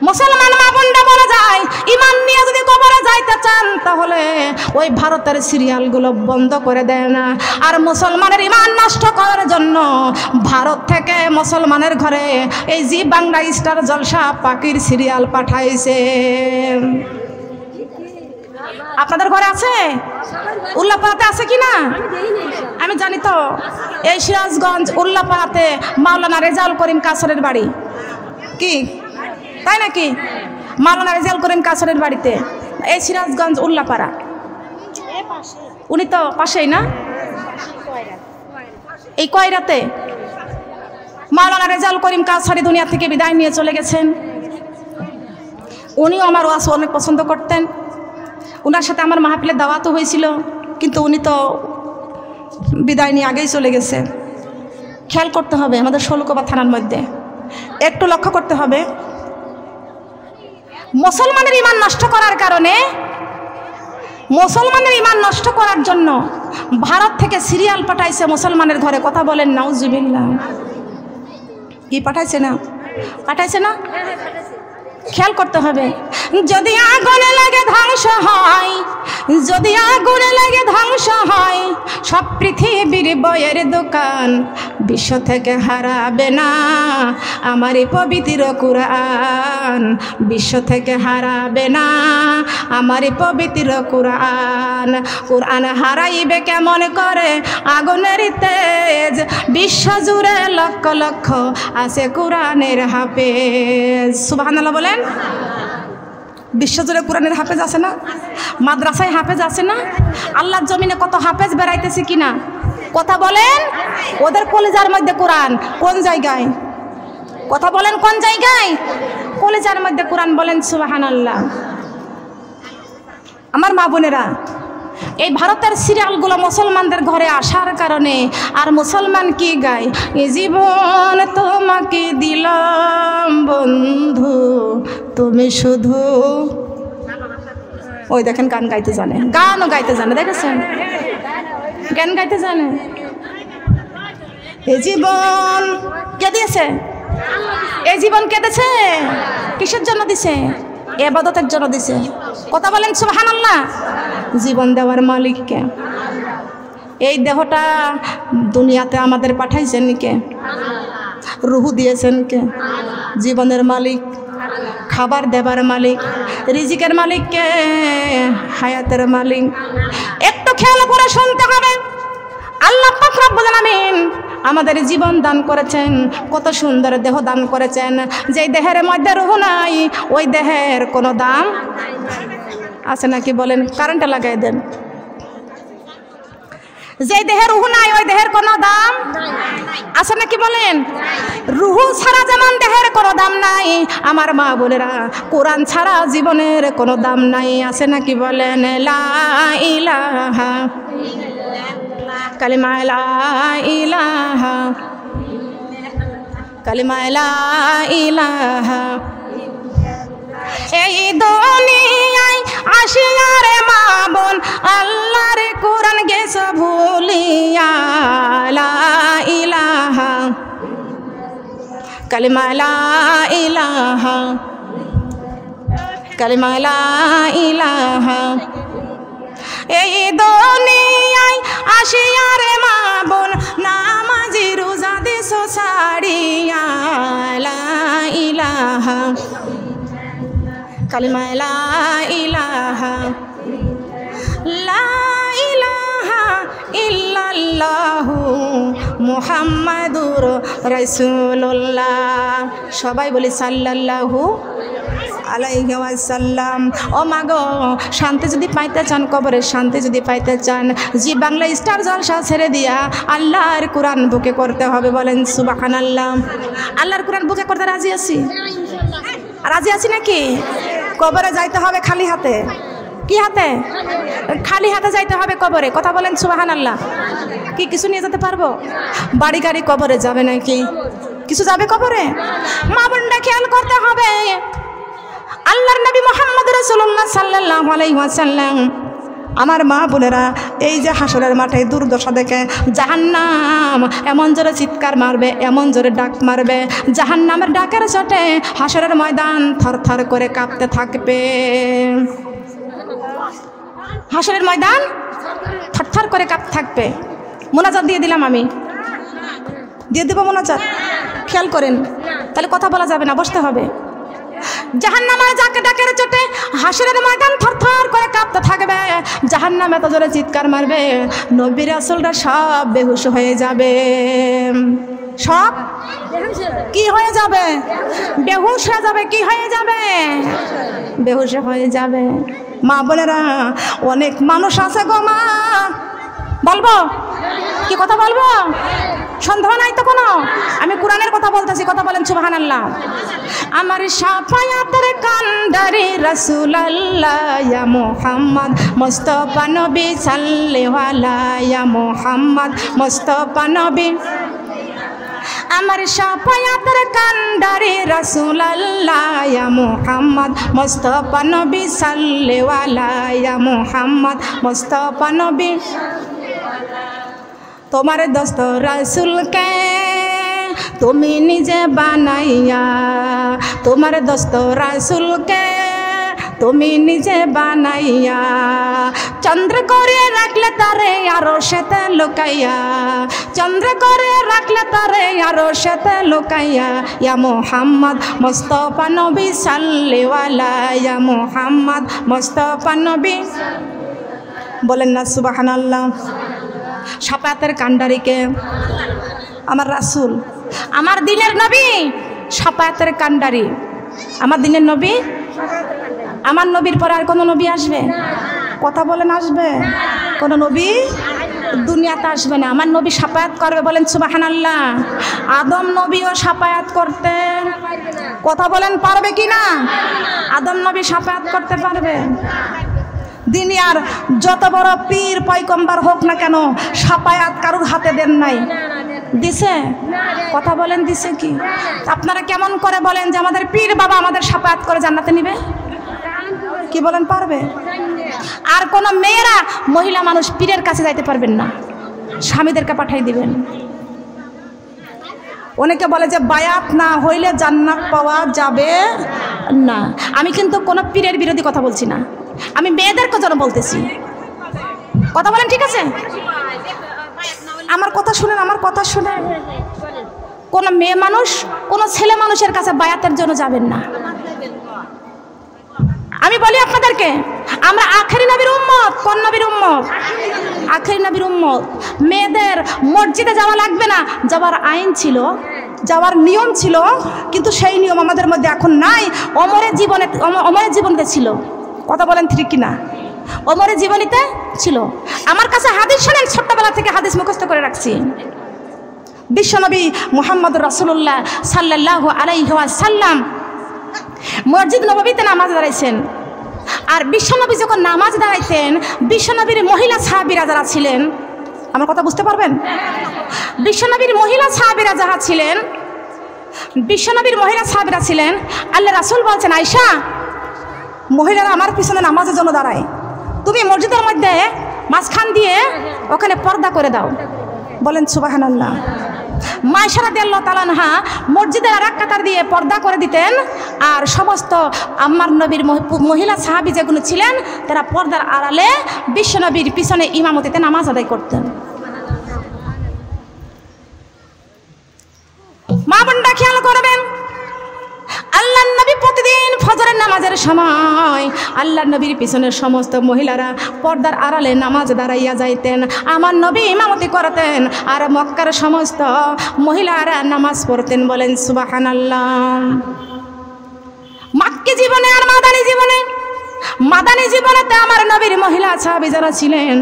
মুসলমান মা বোনরা বলে যায়, ইমান নিয়ে যদি কবরে যাইতে চান তাহলে ওই ভারতের সিরিয়ালগুলো বন্ধ করে দেয় না। আর মুসলমানের ইমান নষ্ট করার জন্য ভারত থেকে মুসলমানের ঘরে এই জি বাংলা স্টার জলসা পাখির সিরিয়াল পাঠাইছে। আপনাদের ঘরে আছে? উল্লাপাড়াতে আছে কি না আমি জানি তো। এই সিরাজগঞ্জ উল্লাপাড়াতে মাওলানা রেজাউল করিম কাসরের বাড়ি, কি তাই নাকি? মাওলানা রেজাউল করিম কাসরের বাড়িতে এই সিরাজগঞ্জ উল্লাপাড়া, উনি তো পাশেই না? এই কয়রাতে মাওলানা রেজাউল করিম কাসরি দুনিয়া থেকে বিদায় নিয়ে চলে গেছেন। উনিও আমার ওয়াজ অনেক পছন্দ করতেন। ওনার সাথে আমার মাহফিলের দাওয়াতও হয়েছিল, কিন্তু উনি তো বিদায় নিয়ে আগেই চলে গেছে। খেয়াল করতে হবে আমাদের ষোলকোবা থানার মধ্যে, একটু লক্ষ্য করতে হবে। মুসলমানের ইমান নষ্ট করার কারণে, মুসলমানের ইমান নষ্ট করার জন্য ভারত থেকে সিরিয়াল পাঠাইছে মুসলমানের ঘরে। কথা বলেন নাউজুবিল্লাহ। কি পাঠাইছে না? পাঠাইছে না? খেয়াল করতে হবে। যদি আগুনে লাগে ধ্বংস হয়, যদি আগুনে লাগে ধ্বংস হয় সব পৃথিবীর বইয়ের দোকান, বিশ্ব থেকে হারাবে না আমারই পবিত্র কুরআন, বিশ্ব থেকে হারাবে না আমারই পবিত্র কুরআন। কুরআন হারাইবে কেমন করে আগুনের তেজ, বিশ্ব জুড়ে লক্ষ লক্ষ আছে কুরআনের হাফেজ। সুবহানাল্লাহ বলেন। বিশ্বজুড়ে কোরআনের হাফেজ আছে না? মাদ্রাসায় হাফেজ আছে না? আল্লাহর জমিনে কত হাফেজ বেড়াইতেছে কিনা? কথা বলেন। ওদের কলেজার মধ্যে কোরআন কোন জায়গায়? কথা বলেন কোন জায়গায়? কলেজার মধ্যে কোরআন। বলেন সুবহানাল্লাহ। আমার মা বোনেরা, এই ভারতের সিরিয়ালগুলো মুসলমানদের ঘরে আসার কারণে আর মুসলমান কি গায়? এই জীবন তোমাকে দিলাম বন্ধু, তুমি শুধু, ওই দেখেন গান গাইতে জানে, গানও গাইতে জানে, দেখেছেন? গান গাইতে জানে। এই জীবন কে দিয়েছে? এই জীবন কে দিয়েছে? কিসের জন্য দিছে? ইবাদতের জন্য দিছে। কথা বলেন সুবহানাল্লাহ। জীবন দেওয়ার মালিক কে? এই দেহটা দুনিয়াতে আমাদের পাঠাইছেন কে? রুহু দিয়েছেন কে? জীবনের মালিক, খাবার দেবার মালিক, রিজিকের মালিক কে? হায়াতের মালিক। একটু খেয়াল করে শুনতে হবে। আল্লাহ পাক রব্বুল আলামিন আমাদের জীবন দান করেছেন, কত সুন্দর দেহ দান করেছেন। যেই দেহের মধ্যে রুহ নাই ওই দেহের কোনো দাম আছে নাকি? বলেন, কারেন্টটা লাগাই দেন। যেই দেহের রুহ নাই ওই দেহের কোনো দাম আছে নাকি? বলেন। রুহ ছাড়া যেমন দেহের কোনো দাম নাই, আমার মা বোনেরা কোরআন ছাড়া জীবনের কোনো দাম নাই। আছে নাকি? বলেন। লা ইলাহা কালিমা, লা ইলাহা কালিমা, লা ইলাহা। এই দুনিয়ায় আসিয়ার মা বোন আল্লাহর কোরআন গেছ ভুলিয়া। লা ইলাহা কালিমা, লা ইলাহা কালিমা, লা ইলাহা। এই দুনিয়ায় আসিয়ার মা বোন নামাজি রোজা দিছ ছাড়িয়া। লা ইলাহা কালিমা, লা ইলাহা লা ইলাহা ইল্লাল্লাহু মুহাম্মাদুর রাসূলুল্লাহ। সবাই বলি সাল্লাল্লাহু আলাইহি ওয়াসাল্লাম। ও মাগো, শান্তি যদি পাইতে চান, কবরের শান্তি যদি পাইতে চান, জি বাংলা স্টার জলসা ছেড়ে দিয়া আল্লাহর কোরআন বুকে করতে হবে। বলেন সুবহানাল্লাহ। আল্লাহর কোরআন বুকে করতে রাজি আছি? রাজি আছি নাকি? কবরে যাইতে হবে খালি হাতে। কি হাতে? খালি হাতে যাইতে হবে কবরে। কথা বলেন সুবহানাল্লাহ। কি কিছু নিয়ে যেতে পারবো? বাড়ি গাড়ি কবরে যাবে নাকি? কিছু যাবে কবরে? মা বোনরা খেয়াল করতে হবে। আল্লাহর নবী মুহাম্মদ রাসূলুল্লাহ সাল্লাল্লাহু আলাইহি ওয়াসাল্লাম আমার মা বোনেরা, এই যে হাসরের মাঠে দুর্দশা দেখে জাহান্নাম এমন জোরে চিৎকার মারবে, এমন জোরে ডাক মারবে, জাহান্নামের ডাকের চোটে হাসরের ময়দান থরথর করে কাঁপতে থাকবে। হাসরের ময়দান থরথর করে কাঁপতে থাকবে। মোনাজাত দিয়ে দিলাম, আমি দিয়ে দেবো মোনাজাত, খেয়াল করেন, তাহলে কথা বলা যাবে না, বসতে হবে। জাহান্নামের ডাকের চোটে হাসরের ময়দান থরথর করে কাঁপতে থাকবে, জাহান্নাম এত জোরে চিৎকার মারবে, নবী রাসূলরা সব বেহুশ হয়ে যাবে। সব কি হয়ে যাবে? বেহুশ হয়ে যাবে। কি হয়ে যাবে? বেহুশ হয়ে যাবে। মা বোনেরা, অনেক মানুষ আছে গো মা, বলবো কি কথা বলবো? সন্দেহ নাই তো কোনো? আমি কোরআনের কথা বলতেছি, কথা বলেন সুবহানাল্লাহ। আমার শাফায়াতের কান্ডারি রাসূলুল্লাহ ইয়া মুহাম্মদ মুস্তাফা নবী সাল্লাল্লাহু আলাইহি ইয়া মুহাম্মদ মুস্তাফা নবী। আমার শাফায়াতের কান্ডারি রাসূলুল্লাহ ইয়া মুহাম্মদ মুস্তাফা নবী সাল্লাল্লাহু আলাইহি ইয়া মুহাম্মদ মুস্তাফা নবী। তোমার দোস্ত রাসূলকে তুমি নিজে বানাইয়া, তোমার দোস্ত রাসূলকে তুমি নিজে বানাইয়া, চন্দ্র করে রাখলে তারে আরো সেতে লুকাইয়া, চন্দ্র করে রাখলে তারে আরো সেতে লুকাইয়া। ইয়া মুহাম্মদ মুস্তাফা নবী সাল্লাল্লাহু আলাইহি ইয়া মুহাম্মদ মুস্তাফা নবী। বলেন না সুবহানাল্লাহ। শাফায়াতের কান্ডারিকে আমার রাসূল, আমার দিনের নবী, শাফায়াতের কান্ডারি, আমার দিনের নবী। আমার নবীর পরে আর কোনো নবী আসবে? কথা বলেন, আসবে? কোনো নবী দুনিয়াতে আসবে না। আমার নবী শাফায়াত করবে, বলেন সুবহানাল্লাহ। আদম নবীও শাফায়াত করতেন, কথা বলেন, পারবে কি না? আদম নবী শাফায়াত করতে পারবে। দুনিয়ার যত বড় পীর পয়গম্বর হোক না কেন, শাফায়াত কারুর হাতে দেন নাই। দিছে? কথা বলেন, দিছে কি? আপনারা কেমন করে বলেন যে আমাদের পীর বাবা আমাদের শাফায়াত করে জান্নাতে নিবে? কি বলেন, পারবে? আর কোন মেয়েরা, মহিলা মানুষ পীরের কাছে যাইতে পারবেন না, স্বামীদেরকে পাঠাই দিবেন। অনেকে বলে যে বায়াত না হইলে জান্নাত পাওয়া যাবে না। আমি কিন্তু কোনো পীরের বিরোধী কথা বলছি না, আমি মেয়েদেরকে জন্য বলতেছি। কথা বলেন, ঠিক আছে? আমার কথা শুনেন, আমার কথা শুনেন। কোন মেয়ে মানুষ, কোন ছেলে মানুষের কাছে বায়াতের জন্য যাবেন না। আমি বলি আপনাদেরকে, আমরা আখেরি নবীর উম্মত। কোন নবীর উম্মত? আখেরি নবীর উম্মত। মেয়েদের মসজিদে যাওয়া লাগবে না, যাওয়ার আইন ছিল, যাওয়ার নিয়ম ছিল, কিন্তু সেই নিয়ম আমাদের মধ্যে এখন নাই। ওমরের জীবনে ছিল। কথা বলেন ঠিক কিনা? ওমরের জীবনীতে ছিল। আমার কাছে হাদিস শোনেন, ছোট্টবেলা থেকে হাদিস মুখস্থ করে রাখছি। বিশ্বনবী মুহাম্মদুর রাসূলুল্লাহ সাল্লাল্লাহু আলাইহি ওয়াসাল্লাম মসজিদ নববীতে নামাজ দাঁড়াইছেন। আর বিশ্বনবী যখন নামাজ দাঁড়াইতেন, বিশ্বনবীর মহিলা সাহাবীরা যারা ছিলেন, আমার কথা বুঝতে পারবেন? বিশ্বনবীর মহিলা সাহাবীরা যারা ছিলেন, বিশ্বনবীর মহিলা সাহাবীরা ছিলেন, আল্লাহ রাসূল বলছেন, আয়েশা, মহিলারা আমার পিছনে নামাজের জন্য দাঁড়ায়, তুমি মসজিদের মধ্যে মাঝখান দিয়ে ওখানে পর্দা করে দাও। বলেন সুবহানাল্লাহ। মা আয়েশা রাদিয়াল্লাহু তাআলা আনহা মসজিদের আর এক কাতার দিয়ে পর্দা করে দিতেন, আর সমস্ত আমার নবীর মহিলা সাহাবী যেগুলো ছিলেন, তারা পর্দার আড়ালে বিশ্বনবীর পিছনে ইমামতিতে নামাজ আদায় করতেন। মা বোনরা খেয়াল করবেন, আল্লাহর নবী প্রতিদিন ফজরের নামাজের সময় আল্লাহর নবীর পিছনের সমস্ত মহিলারা পর্দার আড়ালে নামাজ দাঁড়াইয়া যাইতেন। আমার নবী ইমামতি করতেন, আর মক্কার সমস্ত মহিলারা নামাজ পড়তেন। বলেন সুবহানাল্লাহ। মাক্কি জীবনে আর মাদানী জীবনেতে আমার নবীর মহিলা সাহাবী যারা ছিলেন,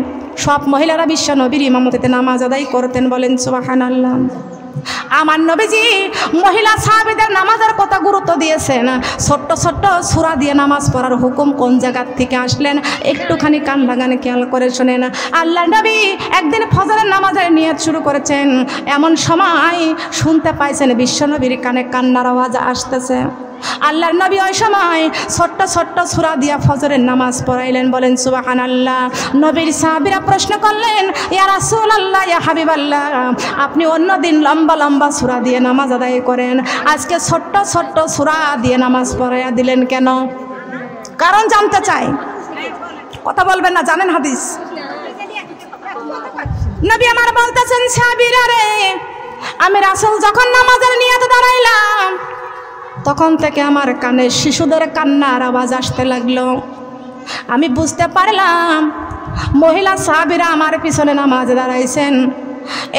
সব মহিলারা বিশ্ব নবীর ইমামতিতে নামাজ আদায় করতেন। বলেন সুবহানাল্লাহ। আমার নবীজি মহিলা সাহাবীদের নামাজের কথা গুরুত্ব দিয়েছেন। ছোট্ট ছোট্ট সূরা দিয়ে নামাজ পড়ার হুকুম কোন জায়গা থেকে আসলেন, একটুখানি কান লাগানে খেয়াল করে শোনেন। আল্লাহ নবী একদিন ফজরের নামাজের নিয়ত শুরু করেছেন, এমন সময় শুনতে পাইছেন বিশ্বনবীর কানে কান্নার আওয়াজ আসতেছে। আল্লাহর নবী ওই সময় ছোট্ট ছোট্ট সূরা দিয়া ফজরের নামাজ পড়াইলেন। বলেন সুবহানাল্লাহ। নবীর সাহাবীরা প্রশ্ন করলেন, ইয়া রাসূলুল্লাহ, ইয়া হাবিবাল্লাহ, আপনি অন্যদিন লম্বা লম্বা সূরা দিয়ে নামাজ আদায় করেন, আজকে ছোট্ট ছোট্ট সূরা দিয়ে নামাজ পড়াইয়া দিলেন কেন? কারণ জানতে চাই। কথা বলবেন না, জানেন হাদিস। নবী আমার বলতেছেন, সাহাবীরা রে, আমি রাসূল যখন নামাজের নিয়তে দাঁড়াইলাম তখন থেকে আমার কানে শিশুদের কান্নার আওয়াজ আসতে লাগলো। আমি বুঝতে পারলাম মহিলা সাহাবীরা আমার পিছনে নামাজ দাঁড়াইছেন,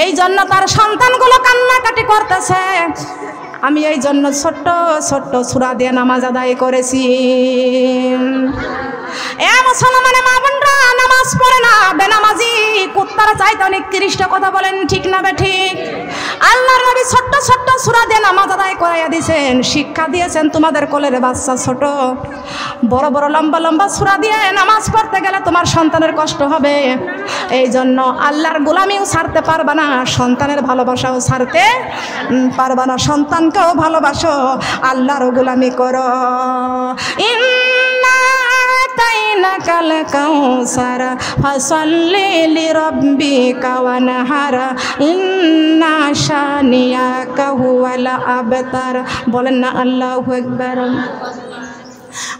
এই জন্য তার সন্তানগুলো কান্নাকাটি করতেছে। আমি এই জন্য ছোট্ট ছোট্ট সূরা দিয়ে নামাজ আদায় করেছি। এ মুসলমান মা বোনরা, নামাজ পড়ে না বেনামাজি কুত্তার চাইতে নিকৃষ্ট। কথা বলেন ঠিক না বেঠিক? আল্লাহর নবী ছোট্ট ছোট্ট সূরা দিয়ে নামাজ আদায় করাইয়া দিয়েছেন, শিক্ষা দিয়েছেন তোমাদের কোলের বাচ্চা ছোট, বড় বড় লম্বা লম্বা সূরা দিয়ে নামাজ পড়তে গেলে তোমার সন্তানের কষ্ট হবে। এই জন্য আল্লাহর গোলামিও ছাড়তে পারবা না, সন্তানের ভালোবাসাও ছাড়তে পারবা না। সন্তানকেও ভালোবাসো, আল্লাহরও গোলামি করো। তাইনাকাল কাউসার ফাসাল্লি লিরাব্বিকা ওয়ানহার ইন্না শানিয়াকা হুয়াল আবতার। বলেন না আল্লাহু আকবার।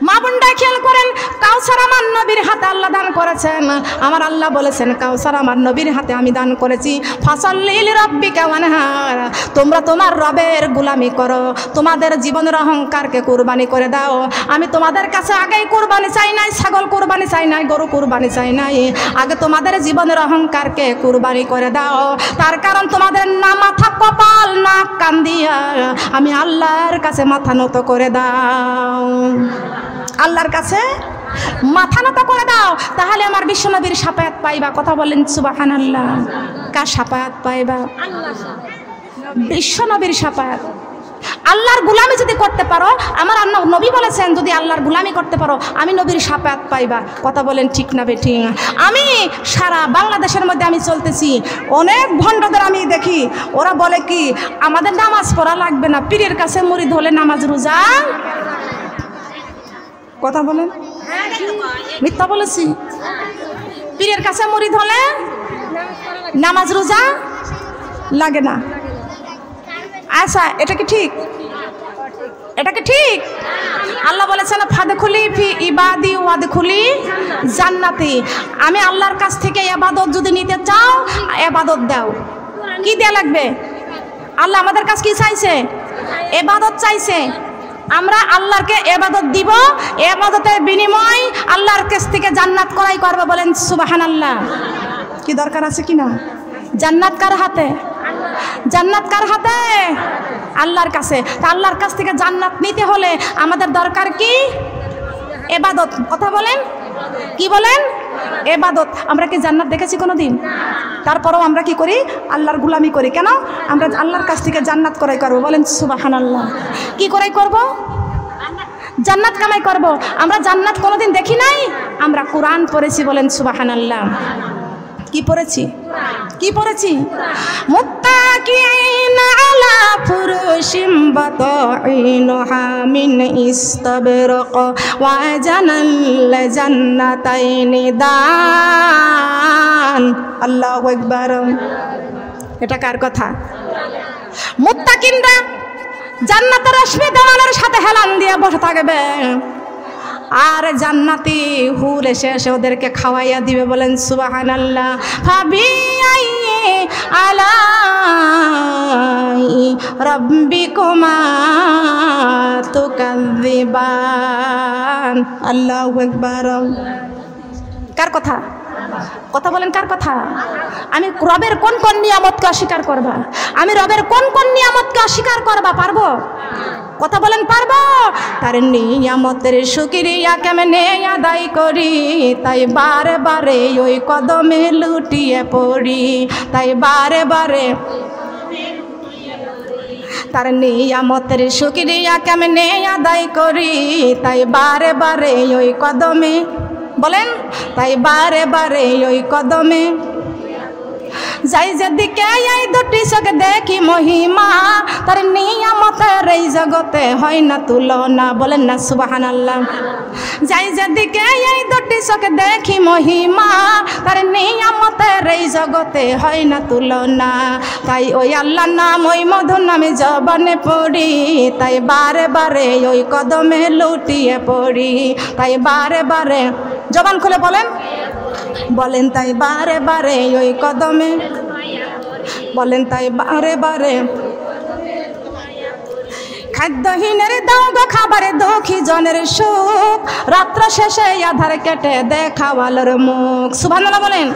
মা বোনরা খেয়াল করেন, কাউসার আমার নবীর হাতে আল্লাহ দান করেছেন। আমার আল্লাহ বলেছেন, কাউসার আমার নবীর হাতে আমি দান করেছি। ফাসাল্লি লিরাব্বিকা ওয়ানহার, তোমরা তোমার রবের গোলামি করো, তোমাদের জীবনের অহংকারকে কুরবানি করে দাও। আমি তোমাদের কাছে আগেই কুরবানি চাই নাই, ছাগল কুরবানি চাই নাই, গরু কুরবানি চাই নাই, আগে তোমাদের জীবনের অহংকারকে কুরবানি করে দাও। তার কারণ তোমাদের না মাথা, কপাল, নাক, কান দিয়া আমি আল্লাহর কাছে মাথা নত করে দাও। আল্লাহর কাছে মাথা নত করে দাও, তাহলে আমার বিশ্বনবীর শাফায়াত পাইবা। কথা বলেন সুবহানাল্লাহ। কার শাফায়াত পাইবা? বিশ্বনবীর শাফায়াত। আল্লাহর গোলামি যদি করতে পারো, আমার আল্লাহ নবী বলেছেন, যদি আল্লাহর গোলামি করতে পারো আমি নবীর শাফায়াত পাইবা। কথা বলেন ঠিক না বেঠিক? আমি সারা বাংলাদেশের মধ্যে আমি চলতেছি, অনেক ভণ্ডদের আমি দেখি, ওরা বলে কি আমাদের নামাজ পড়া লাগবে না, পীরের কাছে মুরিদ হলে নামাজ রোজা। কথা বলেন, মিথ্যা বলেছি? পীরের কাছে মুরিদ হলে নামাজ রোজা লাগে না। আচ্ছা, এটা কি ঠিক? এটা কি ঠিক? আল্লাহ বলেছেন, ফাদখুলি ফি ইবাদি ওয়াদখুলি জান্নাতি। আমি আল্লাহর কাছ থেকে ইবাদত যদি নিতে চাও, ইবাদত দাও। কি দেয়া লাগবে? আল্লাহ আমাদের কাছে কি চাইছে? ইবাদত চাইছে। আমরা আল্লাহকে ইবাদত দিব, ইবাদতের বিনিময় আল্লাহর কাছ থেকে জান্নাত করাই করবে। বলেন সুবহানাল্লাহ। কি দরকার আছে কিনা? জান্নাত কার হাতে? জান্নাত কার হাতে? আল্লাহর কাছে। তা আল্লাহর কাছ থেকে জান্নাত নিতে হলে আমাদের দরকার কি? ইবাদত। কথা বলেন, কি বলেন? ইবাদত। আমরা কি জান্নাত দেখেছি কোনোদিন? তারপরেও আমরা কি করি? আল্লাহর গোলামি করি। কেন? আমরা আল্লাহর কাছ থেকে জান্নাত করাই করবো। বলেন সুবহানাল্লাহ। কি করাই করব? জান্নাত কামাই করব। আমরা জান্নাত কোনোদিন দেখি নাই, আমরা কোরআন পড়েছি। বলেন সুবহানাল্লাহ। কি পড়েছি? কি পড়েছি? মুত্তাকিইনা আলা ফুরুশিম বাতাইনুহা মিন ইস্তাবরাক ওয়া জানাল জান্নাতাইনি দান। আল্লাহু আকবার। এটা কার কথা? মুত্তাকিনরা জান্নাতের রশ্মি দেওয়ালের সাথে হেলান দিয়ে বসে থাকবে, আর জান্নাতি হুর এসে এসে ওদেরকে খাওয়াইয়া দিবে। বলেন সুবহানাল্লাহ। ফাবিআই আলাই রাব্বিকুমা তুকাযযিবান। আল্লাহু আকবার। কার কথা? কথা বলেন, কার কথা? আমি রবের কোন কোন নিয়ামতকে অস্বীকার করবা? আমি রবের কোন কোন নিয়ামতকে অস্বীকার করবা? পারবো? কথা বলেন, পারবো? তার নিয়ামতের শুকরিয়া কেমনে আদায় করি, তাই বারে বারে ওই কদমে লুটিয়ে পড়ি। তাই বারে বারে তার নিয়ামতের শুকরিয়া কেমনে আদায় করি, তাই বারে বারে ওই কদমে। বলেন, তাই বারে বারে ওই কদমে। যাই যেদিকে এই দুটি চোখে দেখি মহিমা, তার নিয়ামতের এই জগতে হয় না তুলনা। বলেন না সুবহানাল্লাহ। যাই যেদিকে এই দুটি চোখে দেখি মহিমা, তার নিয়ামতের এই জগতে হয় না তুলনা। তাই ওই আল্লাহর নাম ওই মধুর নামে জবানে পড়ি, তাই বারে বারে ওই কদমে লুটিয়ে পড়ি। তাই বারে বারে জবান খুলে বলেন, বলেন তাই বারে বারে ওই কদমে, বলেন তাই বারে বারে। খাদ্যহীনের দাও গো খাবারে দুঃখী জনের সুখ, রাত্র শেষে আধার কেটে দেখাওয়ালোর মুখ। সুবহানাল্লাহ বলেন।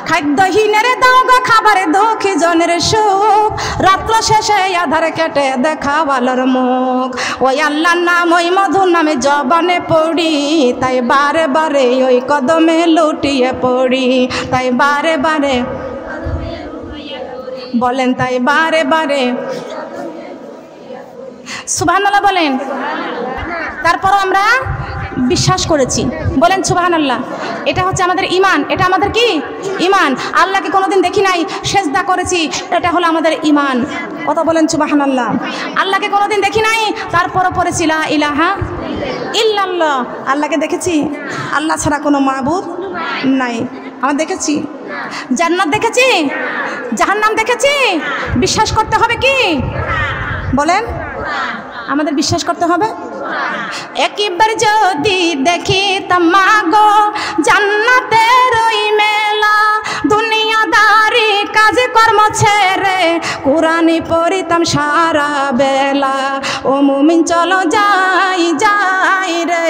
খাদ্যহীনের দাও গো খাবারে দুঃখী জনের সুখ, রাত্র শেষে আধার কেটে দেখাওয়ালোর মুখ। ওই আল্লাহর নাম ওই মধুর নামে জবানে পড়ি, তাই বারে বারে ওই কদমে লুটিয়ে পড়ি। তাই বারে বারে বলেন, তাই বারে বারে সুবহানাল্লাহ বলেন। তারপর আমরা বিশ্বাস করেছি, বলেন সুবহানাল্লাহ। এটা হচ্ছে আমাদের ইমান। এটা আমাদের কি ইমান। আল্লাহকে কোনোদিন দেখি নাই, সেজদা করেছি, এটা হলো আমাদের ইমান। কথা বলেন সুবহানাল্লাহ। আল্লাহকে কোনোদিন দেখি নাই, তারপরও পড়েছি লা ইলাহা ইল্লাল্লাহ। আল্লাহকে দেখেছি? আল্লাহ ছাড়া কোনো মাবুদ নাই। আমরা দেখেছি? জান্নাত দেখেছি? জাহান্নাম দেখেছি? বিশ্বাস করতে হবে কি? বলেন, আমাদের বিশ্বাস করতে হবে। একবার যদি দেখি তামাগো জান্নাতের ওই মেলা, দুনিয়াদারি কাজ কর্ম ছেড়ে কোরআনই পড়িতাম সারা বেলা। ও মুমিন চলো যাই যাই রে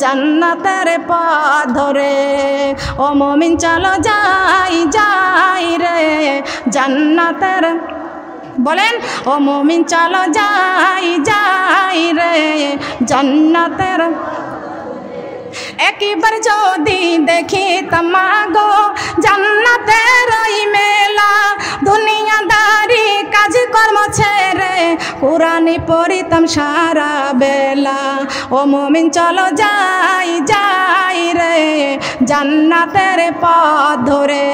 জান্নাতের পথ ধরে, ও মুমিন চলো যাই যাই রে জান্নাতের। বলেন, ও মুমিন চলো যাই যাই রে জান্নাতের। একবার যদি দেখি তামাগো জান্নাতের ওই মেলা, দুনিয়াদারি কাজ কর্ম ছেড়ে কোরআনই পড়িতাম সারা বেলা। ও মুমিন চলো যাই যাই রে জান্নাতের পথ ধরে,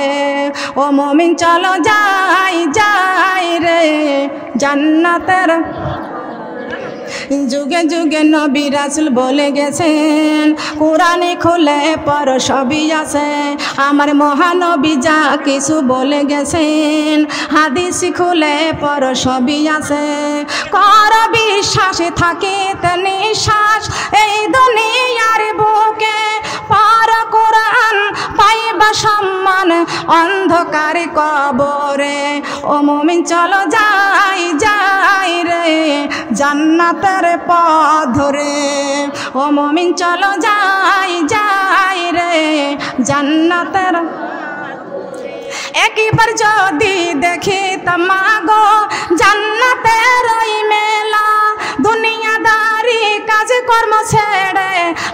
ও মুমিন চলো যাই যাই রে জান্নাতের। যুগে যুগে নবী রাসূল বলে গেছেন, কোরআনে খুলে পড়ো সবই আছে। আমার মহানবী যা কিছু বলে গেছেন, হাদিস খুলে পড়ো সবই আছে। কর বিশ্বাস থাকিতে নিঃশ্বাস এই দুনিয়ার বুকে, পড় কোরআন পাইবা সম্মান অন্ধকার কবরে। ও মুমিন চলো যাই যাই রে জান্নাতের পথ ধরে, ও মুমিন চলো যাই যাই রে জান্নাতের। একবার যদি দেখি তামাগো জান্নাতের ওই মেলা, দুনিয়াদারি কাজ কর্ম ছেড়ে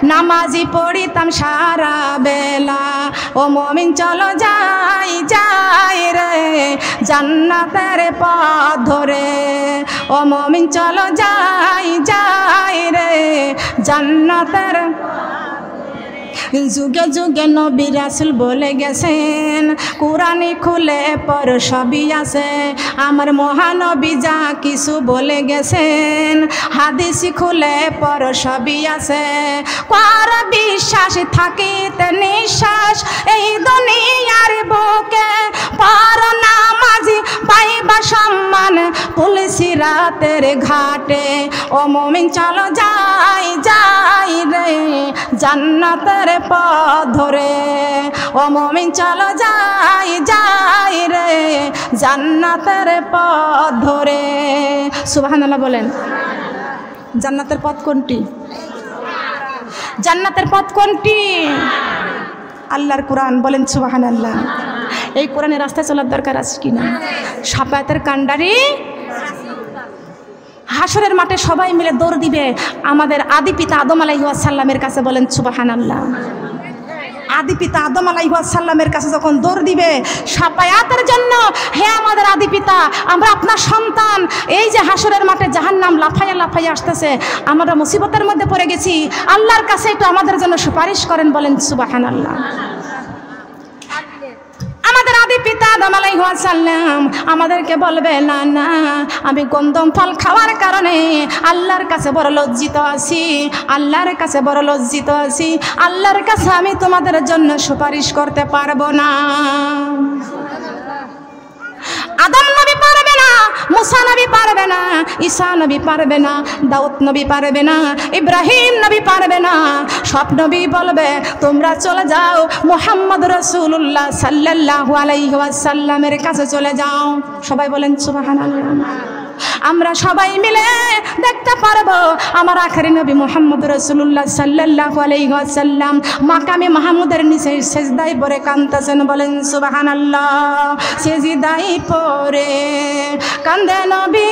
নামাজি পড়িতাম সারা বেলা। ও মুমিন চলো যাই যাই রে জান্নাতের পথ ধরে, ও মুমিন চলো যাই যাই রে জান্নাতের। যুগে যুগে নবী রাসূল বলে গেছেন, কোরআনে খুলে পড়ো সবই আছে। আমার মহানবী যা কিছু বলে গেছেন, হাদিস খুলে পড়ো সবই আছে। কর বিশ্বাস থাকিতে নিঃশ্বাস এই দুনিয়ার বুকে, পড়ো নামাজি পাইবা সম্মান তুলসী রাতের ঘাটে। ও মুমিন চলো যাই যাই রে জান্নাতের পথ ধরে, ও মুমিন চলো যাই যাই রে জান্নাতের পথ ধরে। সুবহানাল্লাহ বলেন। জান্নাতের পথ কোনটি? জান্নাতের পথ কোনটি? আল্লাহর কোরআন। বলেন সুবহানাল্লাহ। এই কোরআনের রাস্তায় চলার দরকার আছে কিনা? শাফায়াতের কান্ডারি হাসরের মাঠে সবাই মিলে দৌড় দিবে আমাদের আদি পিতা আদম আলাইহিস সালামের কাছে। বলেন সুবহানাল্লাহ। আদি পিতা আদম আলাইহিস সালামের কাছে যখন দৌড় দিবে শাফায়াতের জন্য, হে আমাদের আদি পিতা, আমরা আপনার সন্তান, এই যে হাসরের মাঠে জাহান্নাম লাফাইয়া লাফাইয়া আসতেছে, আমরা মুসিবতের মধ্যে পড়ে গেছি, আল্লাহর কাছে একটু আমাদের জন্য সুপারিশ করেন। বলেন সুবহানাল্লাহ। আমাদের আমাদের আদি পিতা আদম আলাইহিস সালাম আমাদেরকে বলবে না না আমি গন্ধম ফল খাওয়ার কারণে আল্লাহর কাছে বড় লজ্জিত আছি, আল্লাহর কাছে বড় লজ্জিত আছি, আল্লাহর কাছে আমি তোমাদের জন্য সুপারিশ করতে পারবো না। আদম নবী পারবে না, মুসা নবী পারবে না, ঈসা নবী পারবে না, দাউদ নবী পারবে না, ইব্রাহিম নবী পারবে না। সব নবী বলবে তোমরা চলে যাও মুহাম্মদ রাসূলুল্লাহ সাল্লাল্লাহু আলাইহি ওয়াসাল্লামের কাছে চলে যাও। সবাই বলেন সুবহানাল্লাহ। আমরা সবাই মিলে দেখতে পারবো আমার আখেরি নবী মুহাম্মদ রাসূলুল্লাহ সাল্লাল্লাহু আলাইহি ওয়াসাল্লাম মাকামে মাহমুদের নিচে সিজদায় পড়ে কাঁদতেছেন। বলেন সুবহানাল্লাহ। সিজদায় পড়ে কান্দে নবী,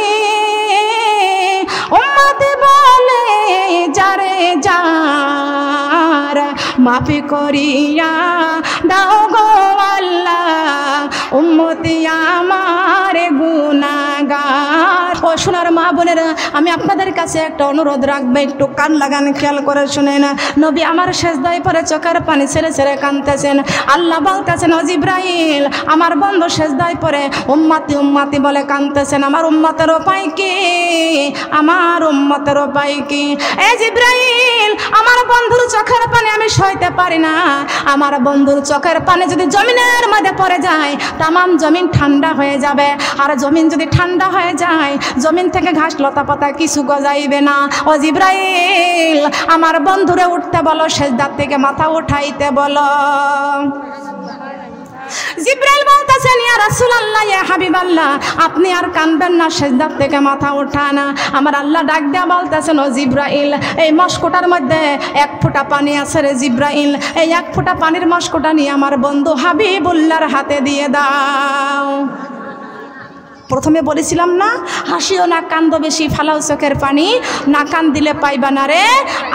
উম্মত বলে যারে যার মাফি করিয়া দাও গো আল্লাহ, উম্মতি আমার গুনাহগার। ও সোনার মা বোনেরা, আমি আপনাদের কাছে একটা অনুরোধ রাখবো, একটু কান লাগান, খেয়াল করে শুনেন। নবী আমার সিজদায় পড়ে চোখের পানি ছেড়ে ছেড়ে কাঁদতেছেন। আল্লাহ বলতেছেন, ও জিবরাইল আমার বন্ধু সিজদায় পড়ে উম্মতি উম্মতি বলে কাঁদতেছেন, আমার উম্মতের উপায় কি, আমার উম্মতের উপায় কি? এ জিবরাইল আমার বন্ধুর চোখের পানি আমি সইতে পারি না, আমার বন্ধুর চোখের পানি যদি জমিনের মধ্যে পড়ে যায় তামাম জমিন ঠান্ডা হয়ে যাবে, আর জমিন যদি ঠান্ডা হয়ে যায় জমিন থেকে ঘাস লতা পাতা কিছু গজাইবে না। ও জিবরাইল আমার বন্ধুরে উঠতে বলো, সিজদার থেকে মাথা উঠাইতে বলো। জিবরাইল বলতেছেন, ইয়া রাসূলুল্লাহ ইয়া হাবিবাল্লাহ আপনি আর কানবেন না, সিজদার থেকে মাথা ওঠান। আমার আল্লাহ ডাক দেয়া বলতেছেন, ও জিবরাইল এই মস্কোটার মধ্যে এক ফোঁটা পানি আছে রে জিবরাইল, এই এক ফোঁটা পানির মস্কোটা নিয়ে আমার বন্ধু হাবিবুল্লাহর হাতে দিয়ে দাও। প্রথমে বলেছিলাম না, হাসিও না কান্দো বেশি ফালাও চোখের পানি, না কান দিলে পাইবা না রে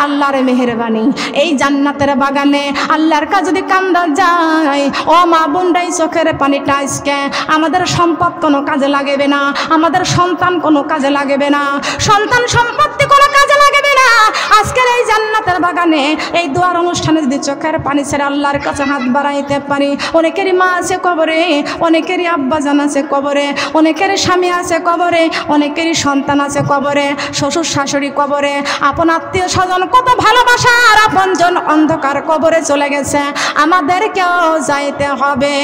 আল্লাহর মেহেরবানি। এই জান্নাতের বাগানে আল্লাহর কাছে যদি কান্দা যায়, ও মা বোনরাই চোখের পানিটা আজকে আমাদের সম্পদ কোনো কাজে লাগবে না, আমাদের সন্তান কোনো কাজে লাগবে না, সন্তান সম্পত্তি কোনো কাজে লাগবে না। আজকের এই জান্নাতের বাগানে এই দোয়ার অনুষ্ঠানে যদি চোখের পানি ছেড়ে আল্লাহর কাছে হাত বাড়াইতে পারি, অনেকেরই মা আছে কবরে, অনেকেরই আব্বা জান আছে কবরে, অনেকের স্বামী আছে কবরে, অনেকেরই সন্তান আছে কবরে, শ্বশুর শাশুড়ি কবরে, আপন আত্মীয় স্বজন কত ভালোবাসার আপনজন অন্ধকার কবরে চলে গেছে, আমাদেরকেও যাইতে হবে।